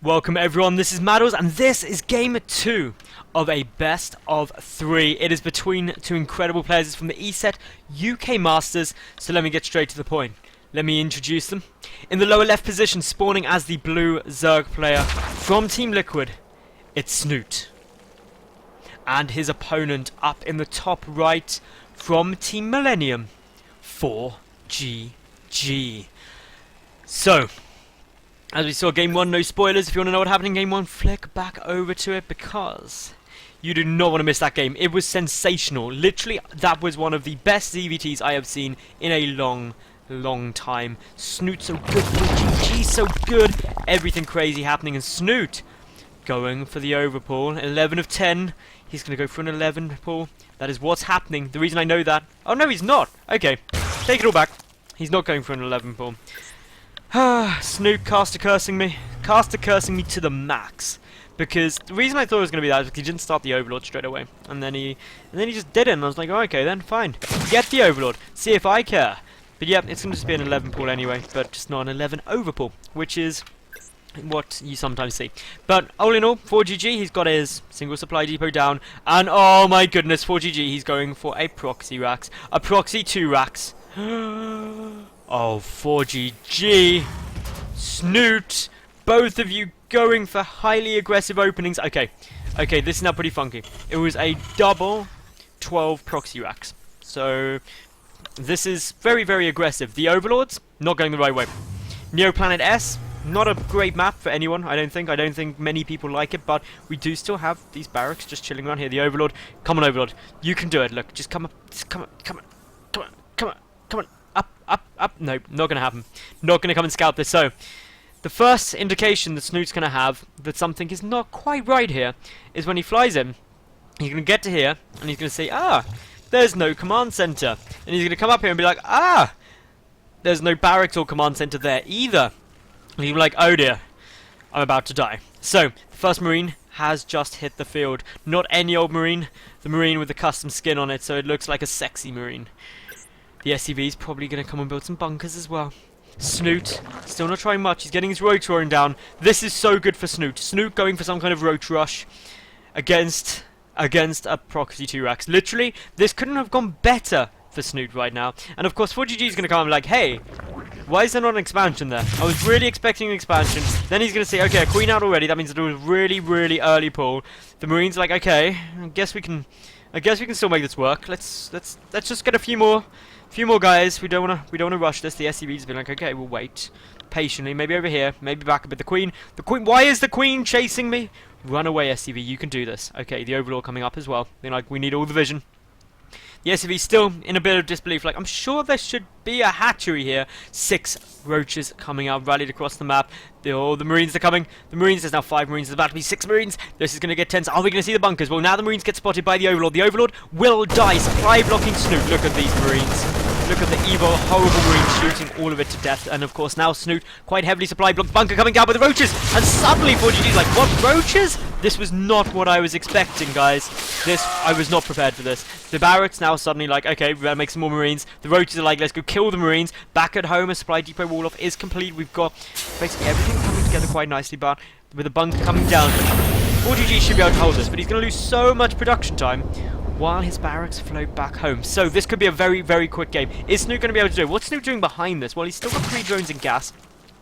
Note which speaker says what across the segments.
Speaker 1: Welcome everyone, this is Madals, and this is game 2 of a best of 3. It is between two incredible players from the ESET UK Masters, so let me get straight to the point. Let me introduce them. In the lower left position, spawning as the blue Zerg player from Team Liquid, it's Snute. And his opponent up in the top right from Team Millennium, ForGG. So, as we saw game 1, no spoilers. If you want to know what happened in game 1, flick back over to it because you do not want to miss that game. It was sensational. Literally, that was one of the best ZVTs I have seen in a long time. Snute so good, ForGG so good. Everything crazy happening, and Snute going for the overpull. 11 of 10. He's going to go for an 11 pull. That is what's happening. The reason I know that... Oh, no, he's not. Okay, take it all back. He's not going for an 11 pull. Snute caster cursing me to the max, because the reason I thought it was going to be that is because he didn't start the Overlord straight away, and then he just didn't, and I was like, oh, okay then, fine, get the Overlord, see if I care. But yeah, it's going to just be an 11 pull anyway, but just not an 11 overpull, which is what you sometimes see. But all in all, ForGG, he's got his single supply depot down, and oh my goodness, ForGG, he's going for a proxy racks, a proxy 2 racks. Oh, ForGG, Snute, both of you going for highly aggressive openings. Okay, this is now pretty funky. It was a double 12 proxy racks. So, this is very aggressive. The Overlords, not going the right way. Neoplanet S, not a great map for anyone, I don't think. I don't think many people like it, but we do still have these barracks just chilling around here. The Overlord, come on Overlord, you can do it. Look, just come up, come on. Up. No, not gonna happen. Not gonna come and scout this. So, the first indication that Snute's gonna have that something is not quite right here is when he flies in. He's gonna get to here, and he's gonna say, there's no command center. And he's gonna come up here and be like, there's no barracks or command center there either. And he'll be like, oh dear, I'm about to die. So, the first Marine has just hit the field. Not any old Marine, the Marine with the custom skin on it, so it looks like a sexy Marine. The SCV is probably going to come and build some bunkers as well. Snute, still not trying much. He's getting his roach roaring down. This is so good for Snute. Snute going for some kind of roach rush against a proxy 2 racks. Literally, this couldn't have gone better for Snute right now. And of course, ForGG is going to come and be like, hey, why is there not an expansion there? I was really expecting an expansion. Then he's going to say, okay, a queen out already. That means that it was really early pull. The Marines are like, okay, I guess we can still make this work. Let's just get a few more guys. We don't wanna rush this. The SCV's been like, okay, we'll wait patiently. Maybe over here, maybe back a bit. The queen. Why is the queen chasing me? Run away, SCV. You can do this. Okay, the Overlord coming up as well. They're like, we need all the vision. The SCV's still in a bit of disbelief. Like, I'm sure there should be a hatchery here. 6 roaches coming out, rallied across the map. The Marines are coming. The Marines, there's now 5 Marines. There's about to be 6 Marines. This is going to get tense. Are we going to see the bunkers? Well, now the Marines get spotted by the Overlord. The Overlord will die. Supply blocking Snute. Look at these Marines. Look at the evil, horrible Marines shooting all of it to death. And of course, now Snute, quite heavily supply blocked. Bunker coming down with the roaches. And suddenly, ForGG's like, what, roaches? This was not what I was expecting, guys. I was not prepared for this. The barracks now suddenly like, okay, we better make some more Marines. The roaches are like, let's go kill the Marines. Back at home, a supply depot wall-off is complete. We've got basically everything coming together quite nicely, but with the bunker coming down, ForGG should be able to hold this, but he's going to lose so much production time while his barracks float back home. So this could be a very quick game. Is Snute going to be able to do it? What's Snute doing behind this? Well, he's still got 3 drones in gas,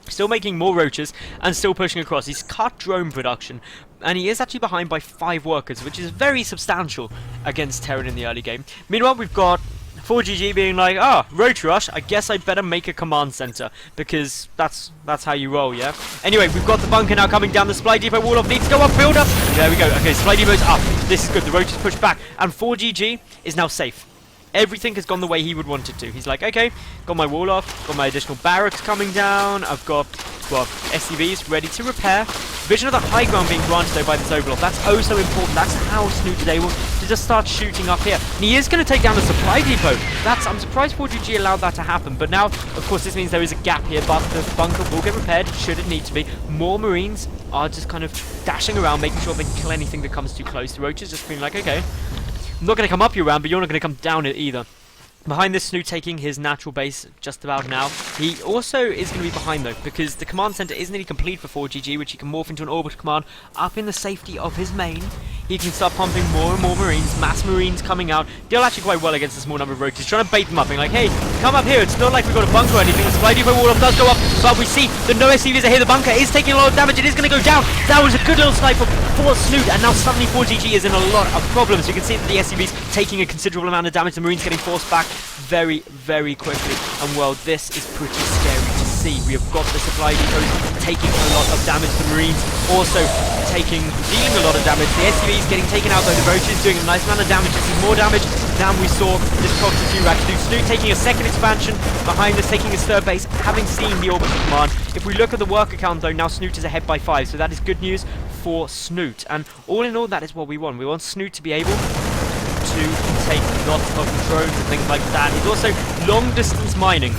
Speaker 1: still making more roaches, and still pushing across. He's cut drone production, and he is actually behind by 5 workers, which is very substantial against Terran in the early game. Meanwhile, we've got ForGG being like, roach rush, I guess I better make a command center, because that's how you roll, yeah? Anyway, we've got the bunker now coming down. The supply depot wall-off needs to go up, build up. There we go. Okay, supply depot's up. This is good. The roach is pushed back, and ForGG is now safe. Everything has gone the way he would want it to. He's like, okay, got my wall off, got my additional barracks coming down, I've got SCVs ready to repair. Vision of the high ground being granted though by this Overlord. That's oh so important. That's how Snute is able to just start shooting up here. And he is going to take down the supply depot. I'm surprised ForGG allowed that to happen. But now, of course, this means there is a gap here, but the bunker will get repaired should it need to be. More Marines are just kind of dashing around, making sure they can kill anything that comes too close. The roaches just being like, okay, I'm not going to come up your round, but you're not going to come down it either. Behind this, Snute taking his natural base just about now. He also is going to be behind though, because the command center isn't really complete for ForGG, which he can morph into an orbital command up in the safety of his main. He can start pumping more and more marines, mass marines coming out. Deal actually quite well against a small number of rogues. He's trying to bait them up, being like, hey, come up here. It's not like we've got a bunker or anything. The supply depot wall does go up, but we see that no SCVs are here. The bunker is taking a lot of damage. It is going to go down. That was a good little sniper for Snute, and now suddenly ForGG is in a lot of problems. You can see that the SCVs taking a considerable amount of damage. The marines getting forced back very, very quickly, and well, this is pretty scary to see. We have got the supply depots taking a lot of damage. The marines also dealing a lot of damage. The SCVs getting taken out though. The roaches doing a nice amount of damage. This is more damage than we saw this Proxy 2 rack do. Snute taking a second expansion behind this, taking his third base, having seen the orbital command. If we look at the worker count though, now Snute is ahead by 5, so that is good news for Snute, and all in all, that is what we want. We want Snute to be able to take lots of drones and things like that. He's also long distance mining,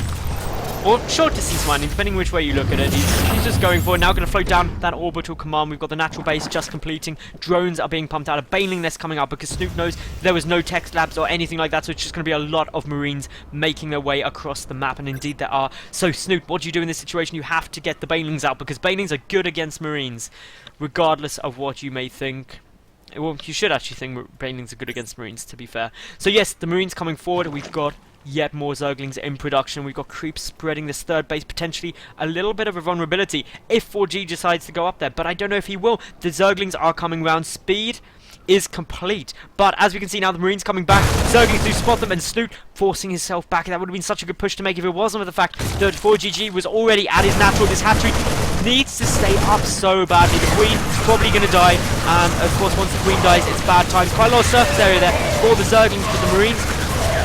Speaker 1: or short distance mining, depending which way you look at it. He's just going for it. Now going to float down that orbital command. We've got the natural base just completing. Drones are being pumped out. A Baneling nest coming out because Snute knows there was no tech labs or anything like that, so it's just going to be a lot of marines making their way across the map, and indeed there are. So Snute, what do you do in this situation? You have to get the Banelings out, because Banelings are good against marines, regardless of what you may think. Well, you should actually think Banelings are good against marines, to be fair. So yes, the marines coming forward. We've got yet more Zerglings in production. We've got creeps spreading this third base, potentially a little bit of a vulnerability if ForGG decides to go up there, but I don't know if he will. The Zerglings are coming round. Speed is complete, but as we can see now, the marines coming back. Zerglings do spot them, and Snute forcing himself back. That would have been such a good push to make if it wasn't for the fact that ForGG was already at his natural. This hatchery needs to stay up so badly. The queen is probably going to die, and of course once the queen dies, it's bad times. Quite a lot of surface area there for the Zerglings, but the marines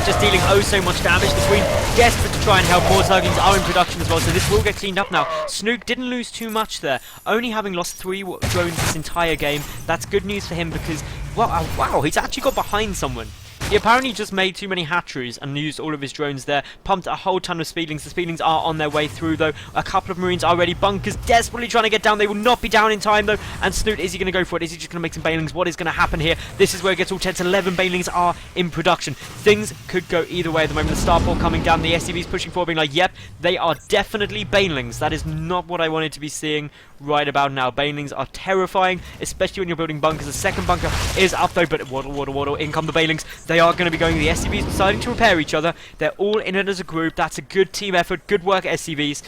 Speaker 1: just dealing oh so much damage. The queen desperate to try and help. More Zerglings are in production as well, so this will get cleaned up now. Snute didn't lose too much there, only having lost 3 drones this entire game. That's good news for him, because well, wow, he's actually got behind someone. He apparently just made too many hatcheries and used all of his drones there. Pumped a whole ton of speedlings. The speedlings are on their way through though. A couple of marines are ready. Bunkers desperately trying to get down. They will not be down in time though. And Snute, is he going to go for it? Is he just going to make some Banelings? What is going to happen here? This is where it gets all tense. 11 Banelings are in production. Things could go either way at the moment. The starport coming down. The SCVs pushing forward, being like, yep, they are definitely Banelings. That is not what I wanted to be seeing right about now. Banelings are terrifying, especially when you're building bunkers. The second bunker is up though, but waddle, waddle, waddle. In come the Banelings. They are going to be going. The SCVs deciding to repair each other. They're all in it as a group. That's a good team effort. Good work, SCVs.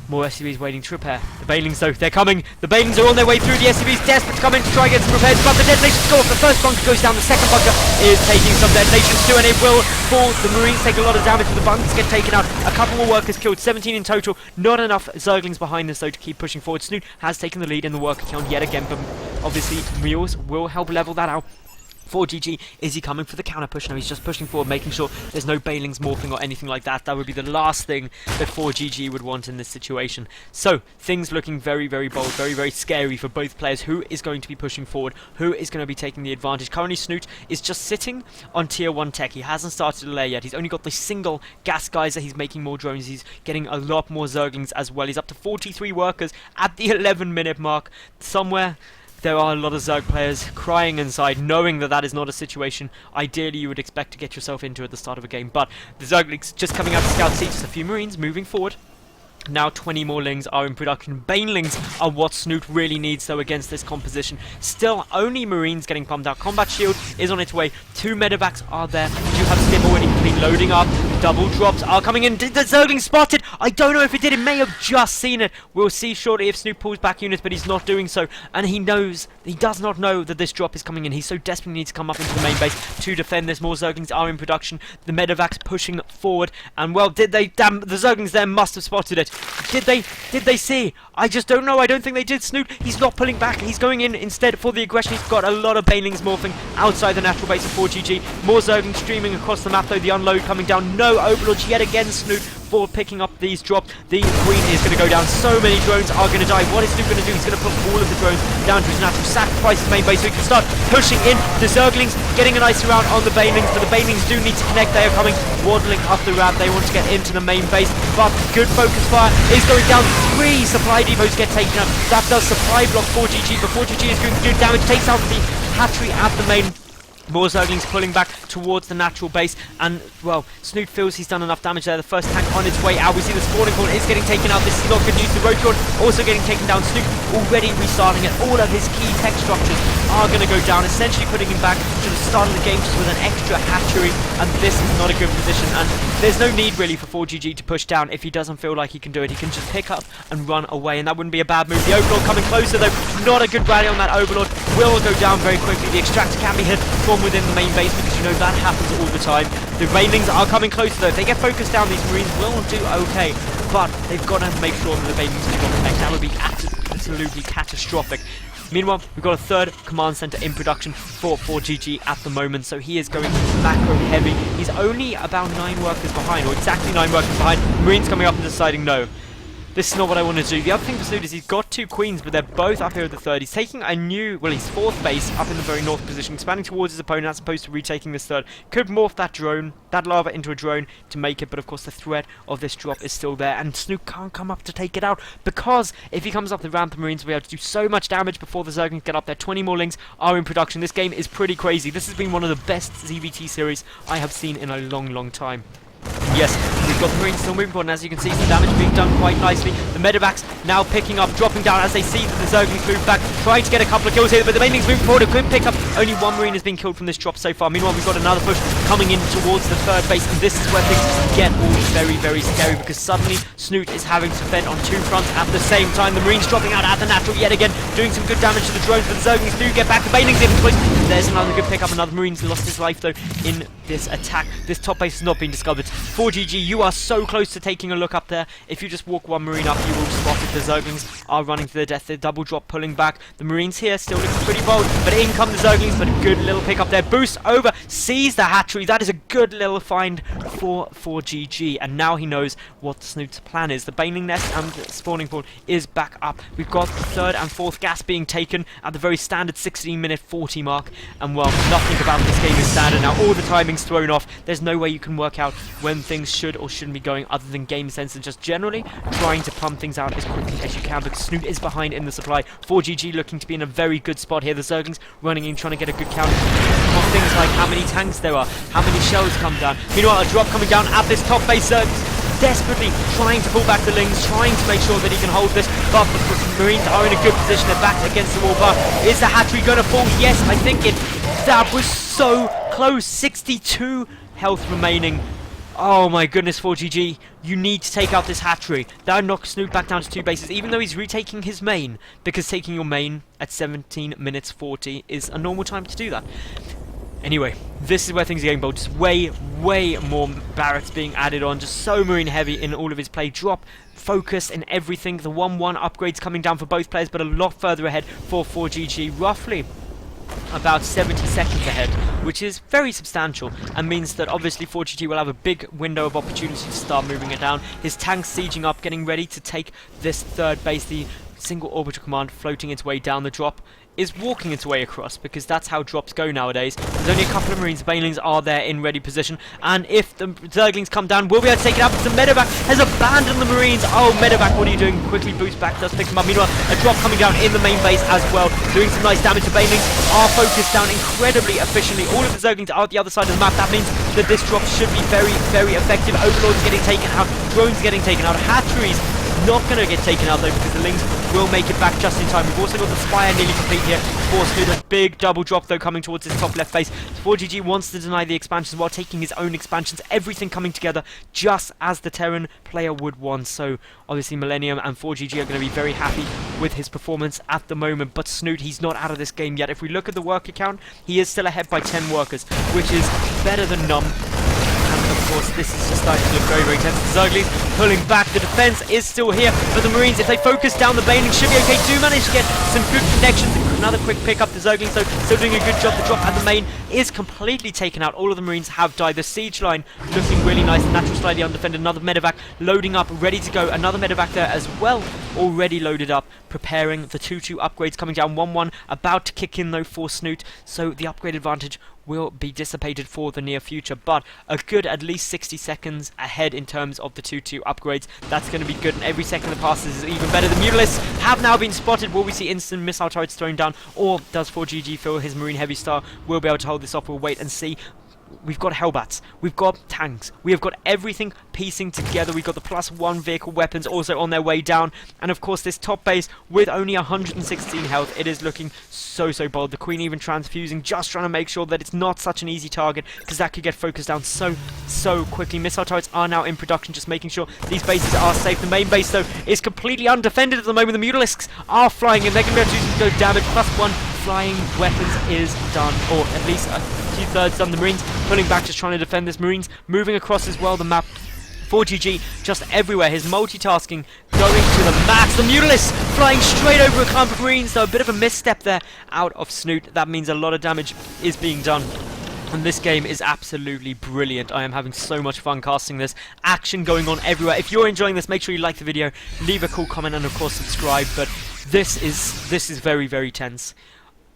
Speaker 1: More SCVs waiting to repair. The Banelings though, they're coming. The Banelings are on their way through. The SCVs desperate to come in to try and get some repairs, but the detonations go off. The first bunker goes down. The second bunker is taking some detonations too, and it will fall. The marines take a lot of damage, but the bunkers get taken out. A couple more workers killed. 17 in total. Not enough Zerglings behind us though to keep pushing forward. Snute has taken the lead in the worker count yet again, but obviously Mules will help level that out. ForGG, is he coming for the counter push? No, he's just pushing forward, making sure there's no Banelings morphing or anything like that. That would be the last thing that ForGG would want in this situation. So, things looking very, very bold, very, very scary for both players. Who is going to be pushing forward? Who is going to be taking the advantage? Currently, Snute is just sitting on tier 1 tech. He hasn't started a layer yet. He's only got the single gas geyser. He's making more drones. He's getting a lot more Zerglings as well. He's up to 43 workers at the 11-minute mark. Somewhere there are a lot of Zerg players crying inside, knowing that that is not a situation ideally you would expect to get yourself into at the start of a game. But the Zerglings just coming out to scout see, just a few marines moving forward. Now 20 more Lings are in production. Banelings are what Snute really needs though against this composition. Still only marines getting pumped out. Combat shield is on its way. 2 medevacs are there. We do have Stim already been loading up. Double drops are coming in. Did the Zergling spot it? I don't know if it did. It may have just seen it. We'll see shortly if Snute pulls back units, but he's not doing so. And he knows, he does not know that this drop is coming in. He so desperately needs to come up into the main base to defend this. More Zerglings are in production. The medevacs pushing forward. And well, did they? Damn, the Zerglings there must have spotted it. Did they see? I just don't know. I don't think they did. Snute, he's not pulling back. He's going in instead for the aggression. He's got a lot of Banelings morphing outside the natural base of ForGG. More Zerglings streaming across the map though. The unload coming down. No overlords yet again. Snute for picking up these drops. The queen is going to go down. So many drones are going to die. What is Snute going to do? He's going to put all of the drones down to his natural. Sacrifice his main base so he can start pushing in. The Zerglings getting a nice round on the Banelings, but the Banelings do need to connect. They are coming waddling up the ramp. They want to get into the main base, but good focus fire is going down. 3 supply depots get taken out. That does supply block ForGG, but ForGG is going to do damage. Takes out the hatchery at the main. More Zerglings pulling back towards the natural base, and, well, Snute feels he's done enough damage there. The first tank on its way out. We see the spawning pool is getting taken out. This is not good news. The Roadhog also getting taken down. Snute already restarting it. All of his key tech structures are going to go down, essentially putting him back to the start of the game just with an extra hatchery, and this is not a good position, and there's no need really for ForGG to push down if he doesn't feel like he can do it. He can just pick up and run away, and that wouldn't be a bad move. The Overlord coming closer though. Not a good rally on that Overlord. Will go down very quickly. The Extractor can be hit from within the main base because you know that happens all the time. The Banelings are coming closer though. If they get focused down, these Marines will do okay, but they've got to make sure that the Banelings do not connect. That would be absolutely catastrophic. Meanwhile, we've got a third command center in production for ForGG at the moment, so he is going macro heavy. He's only about 9 workers behind, or exactly 9 workers behind. Marines coming up and deciding no. This is not what I want to do. The other thing for Snute is he's got 2 queens, but they're both up here at the third. He's taking a new, well, his 4th base up in the very north position, expanding towards his opponent as opposed to retaking this third. Could morph that drone, that lava into a drone to make it, but of course the threat of this drop is still there, and Snute can't come up to take it out, because if he comes up the ramp, the Marines will be able to do so much damage before the Zerglings get up there. 20 more Lings are in production. This game is pretty crazy. This has been one of the best ZVT series I have seen in a long time. Yes, we've got the Marines still moving forward, and as you can see, some damage being done quite nicely. The Medevacs now picking up, dropping down as they see that the Zerglings move back, trying to get a couple of kills here, but the Banelings moving forward. A good pickup. Only 1 Marine has been killed from this drop so far. Meanwhile, we've got another push coming in towards the third base, and this is where things get all very scary, because suddenly Snute is having to fend on 2 fronts at the same time. The Marines dropping out at the natural yet again, doing some good damage to the drones, but the Zerglings do get back. The Banelings in place. There's another good pickup. Another Marine's lost his life though in this attack. This top base has not been discovered. ForGG, you are so close to taking a look up there. If you just walk 1 Marine up, you will spot it. The Zerglings are running to their death. They're double drop, pulling back. The Marines here still looking pretty bold, but in come the Zerglings. But a good little pick up there. Boost over, sees the hatchery. That is a good little find for ForGG, and now he knows what Snute's plan is. The Baneling nest and the spawning pool is back up. We've got the 3rd and 4th gas being taken at the very standard 16-minute 40 mark, and well, nothing about this game is standard now. All the timing's thrown off. There's no way you can work out when things should or shouldn't be going other than game sense, and just generally trying to pump things out as quickly as you can, because Snute is behind in the supply. ForGG looking to be in a very good spot here. The Zerglings running in, trying to get a good count on things like how many tanks there are, how many shells come down. Meanwhile, a drop coming down at this top base. Zerglings desperately trying to pull back the Lings, trying to make sure that he can hold this, but the Marines are in a good position. They're back against the wall, but is the hatchery going to fall? Yes, I think it. That was so close. 62 health remaining. Oh my goodness, ForGG, you need to take out this hatchery. That knocks Snute back down to 2 bases, even though he's retaking his main, because taking your main at 17 minutes 40 is a normal time to do that. Anyway, this is where things are getting bold. Just way more barracks being added on. Just so Marine heavy in all of his play. Drop, focus in everything. The 1-1 upgrades coming down for both players, but a lot further ahead for ForGG. Roughly about 70 seconds ahead, which is very substantial, and means that obviously ForGG will have a big window of opportunity to start moving it down. His tank's sieging up, getting ready to take this 3rd base. The single orbital command floating its way down the drop is walking its way across, because that's how drops go nowadays. There's only a couple of Marines. The Banelings are there in ready position, and if the Zerglings come down, we'll be able to take it out. But the Medevac has abandoned the Marines. Oh, Medevac, what are you doing? Quickly boost back, does pick them up. Meanwhile, a drop coming down in the main base as well, doing some nice damage. The Banelings are focused down incredibly efficiently. All of the Zerglings are at the other side of the map. That means that this drop should be very effective. Overlords getting taken out, drones getting taken out, hatcheries not going to get taken out though, because the Lings will make it back just in time. We've also got the Spire nearly complete here. Forced through the big double drop though, coming towards his top left base. ForGG wants to deny the expansions while taking his own expansions. Everything coming together just as the Terran player would want. So obviously Millennium and ForGG are going to be very happy with his performance at the moment. But Snute, he's not out of this game yet. If we look at the worker count, he is still ahead by 10 workers, which is better than none. And of course, this is just starting to look very tense. The Zerglings pulling back. The defense is still here, but the Marines, if they focus down the Baneling, should be okay. Do manage to get some good connections. Another quick pick up. The Zerglings, so still doing a good job. The drop at the main is completely taken out. All of the Marines have died. The siege line looking really nice. The natural slightly undefended. Another medevac loading up, ready to go. Another medevac there as well, already loaded up, preparing the 2-2 upgrades coming down. 1-1 about to kick in though for Snute, so the upgrade advantage will be dissipated for the near future, but a good at least 60 seconds ahead in terms of the 2-2 upgrades. That's going to be good, and every second that passes is even better. The Mutalisks have now been spotted. Will we see instant missile turrets thrown down, or does ForGG feel his Marine Heavy Star will be able to hold this off? We'll wait and see. We've got Hellbats, we've got tanks, we have got everything piecing together. We've got the +1 vehicle weapons also on their way down, and of course this top base with only 116 health. It is looking so bold. The Queen even transfusing, just trying to make sure that it's not such an easy target, because that could get focused down so quickly. Missile turrets are now in production, just making sure these bases are safe. The main base though is completely undefended at the moment. The Mutalisks are flying, and they're going to be able to do damage. +1 flying weapons is done, or at least a two-thirds done. The Marines pulling back, just trying to defend this. Marines moving across as well the map. ForGG just everywhere. His multitasking going to the max. The Mutalisks flying straight over a clump of Marines, though a bit of a misstep there out of Snute. That means a lot of damage is being done. And this game is absolutely brilliant. I am having so much fun casting this. Action going on everywhere. If you're enjoying this, make sure you like the video, leave a cool comment, and of course subscribe. But this is very tense.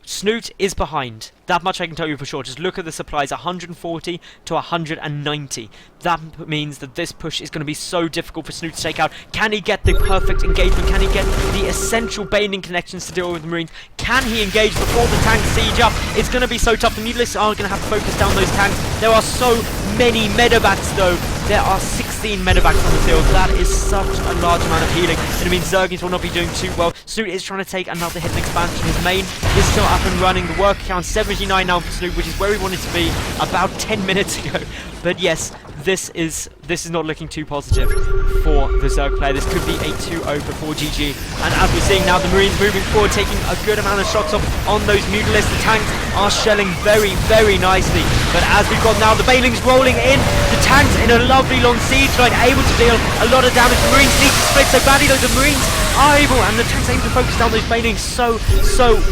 Speaker 1: Snute is behind. That much I can tell you for sure. Just look at the supplies, 140 to 190. That means that this push is going to be so difficult for Snute to take out. Can he get the perfect engagement? Can he get the essential Baneling connections to deal with the Marines? Can he engage before the tanks siege up? It's going to be so tough. The Mutalisks are going to have to focus down those tanks. There are so many medevats though. There are 16 medevats on the field. That is such a large amount of healing. And it means Zerglings will not be doing too well. Snute is trying to take another hit and expansion. His main is still up and running. The work count 79 now for Snute, which is where we wanted to be about 10 minutes ago. But yes, this is not looking too positive for the Zerg player. This could be a 2-0 for ForGG. And as we're seeing now, the Marines moving forward, taking a good amount of shots off on those Mutalisks. The tanks are shelling very nicely. But as we've got now the Banelings rolling in, the tanks in a lovely long siege line, able to deal a lot of damage. The Marines need to split so badly, though. The Marines are able, and the tanks able to focus down those Banelings so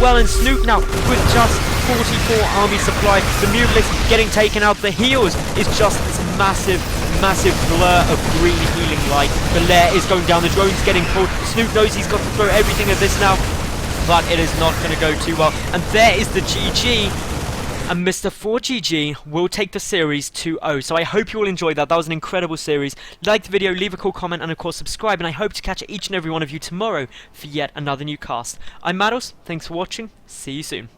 Speaker 1: well. And Snute now with just 44 army supply. The Mutalisks getting taken out. The heals is just this massive blur of green healing light. The lair is going down, the drone's getting pulled. Snute knows he's got to throw everything at this now, but it is not going to go too well. And there is the GG, and Mr. ForGG will take the series 2-0. So I hope you all enjoyed that. That was an incredible series. Like the video, leave a cool comment, and of course subscribe, and I hope to catch each and every one of you tomorrow for yet another new cast. I'm Madals, thanks for watching, see you soon.